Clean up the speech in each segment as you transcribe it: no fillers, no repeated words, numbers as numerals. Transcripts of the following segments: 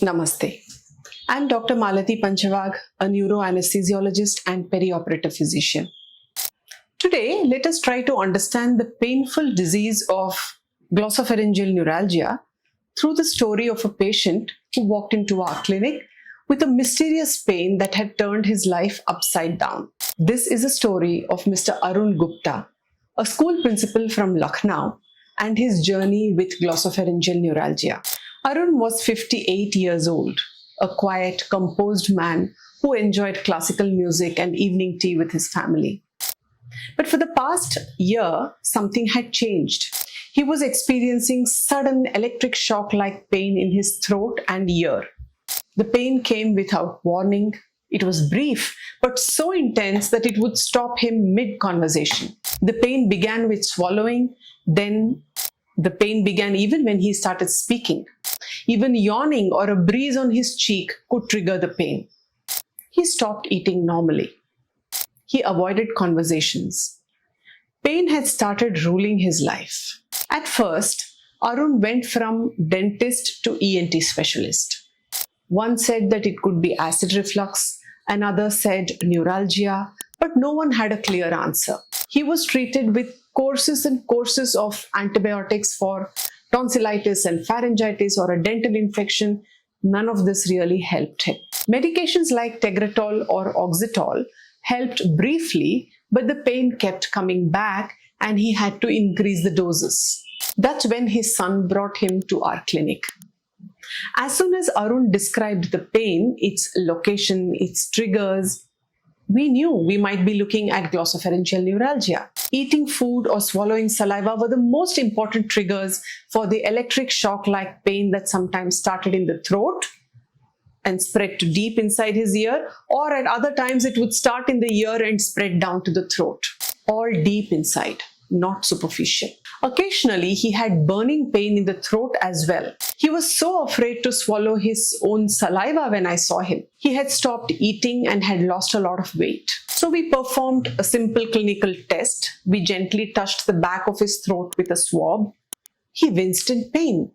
Namaste. I'm Dr. Malati Panchawagh, a Neuro-Anesthesiologist and perioperative physician. Today, let us try to understand the painful disease of Glossopharyngeal Neuralgia through the story of a patient who walked into our clinic with a mysterious pain that had turned his life upside down. This is a story of Mr. Arun Gupta, a school principal from Lucknow, and his journey with Glossopharyngeal Neuralgia. Arun was 58 years old, a quiet, composed man who enjoyed classical music and evening tea with his family. But for the past year, something had changed. He was experiencing sudden electric shock-like pain in his throat and ear. The pain came without warning. It was brief, but so intense that it would stop him mid-conversation. The pain began with swallowing, then the pain began even when he started speaking. Even yawning or a breeze on his cheek could trigger the pain. He stopped eating normally. He avoided conversations. Pain had started ruling his life. At first, Arun went from dentist to ENT specialist. One said that it could be acid reflux, another said neuralgia, but no one had a clear answer. He was treated with courses and courses of antibiotics for tonsillitis and pharyngitis or a dental infection. None of this really helped him. Medications like Tegretol or oxetol helped briefly, but the pain kept coming back and he had to increase the doses. That's when his son brought him to our clinic. As soon as Arun described the pain, its location, its triggers, we knew we might be looking at glossopharyngeal neuralgia. Eating food or swallowing saliva were the most important triggers for the electric shock-like pain that sometimes started in the throat and spread to deep inside his ear, or at other times it would start in the ear and spread down to the throat. All deep inside, not superficial. Occasionally, he had burning pain in the throat as well. He was so afraid to swallow his own saliva when I saw him. He had stopped eating and had lost a lot of weight. So we performed a simple clinical test. We gently touched the back of his throat with a swab. He winced in pain.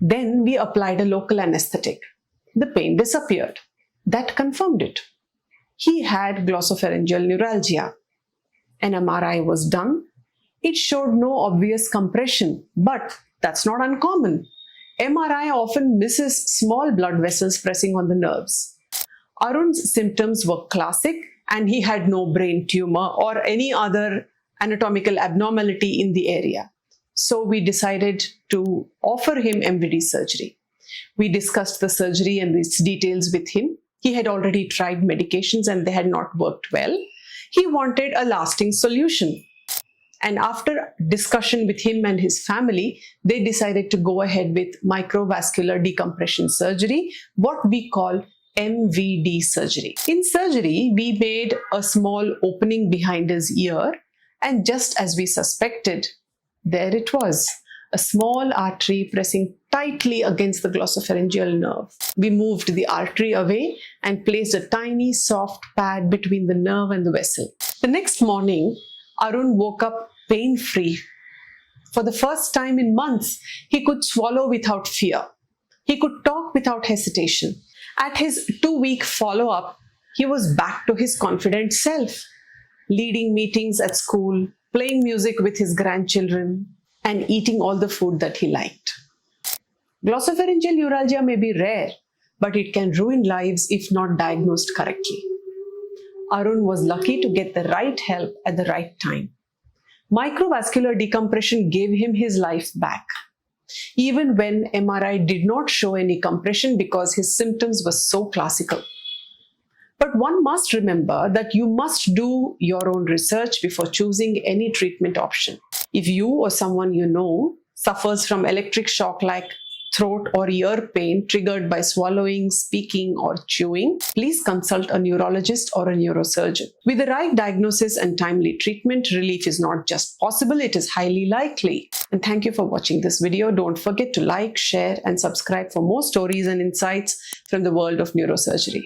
Then we applied a local anesthetic. The pain disappeared. That confirmed it. He had glossopharyngeal neuralgia. An MRI was done. It showed no obvious compression, but that's not uncommon. MRI often misses small blood vessels pressing on the nerves. Arun's symptoms were classic and he had no brain tumor or any other anatomical abnormality in the area. So we decided to offer him MVD surgery. We discussed the surgery and its details with him. He had already tried medications and they had not worked well. He wanted a lasting solution. And after discussion with him and his family, they decided to go ahead with microvascular decompression surgery, what we call MVD surgery. In surgery, we made a small opening behind his ear, and just as we suspected, there it was, a small artery pressing tightly against the glossopharyngeal nerve. We moved the artery away and placed a tiny soft pad between the nerve and the vessel. The next morning, Arun woke up pain-free. For the first time in months, he could swallow without fear. He could talk without hesitation. At his 2-week follow-up, he was back to his confident self, leading meetings at school, playing music with his grandchildren, and eating all the food that he liked. Glossopharyngeal neuralgia may be rare, but it can ruin lives if not diagnosed correctly. Arun was lucky to get the right help at the right time. Microvascular decompression gave him his life back, even when MRI did not show any compression because his symptoms were so classical. But one must remember that you must do your own research before choosing any treatment option. If you or someone you know suffers from electric shock like throat or ear pain triggered by swallowing, speaking, or chewing, please consult a neurologist or a neurosurgeon. With the right diagnosis and timely treatment, relief is not just possible, it is highly likely. And thank you for watching this video. Don't forget to like, share, and subscribe for more stories and insights from the world of neurosurgery.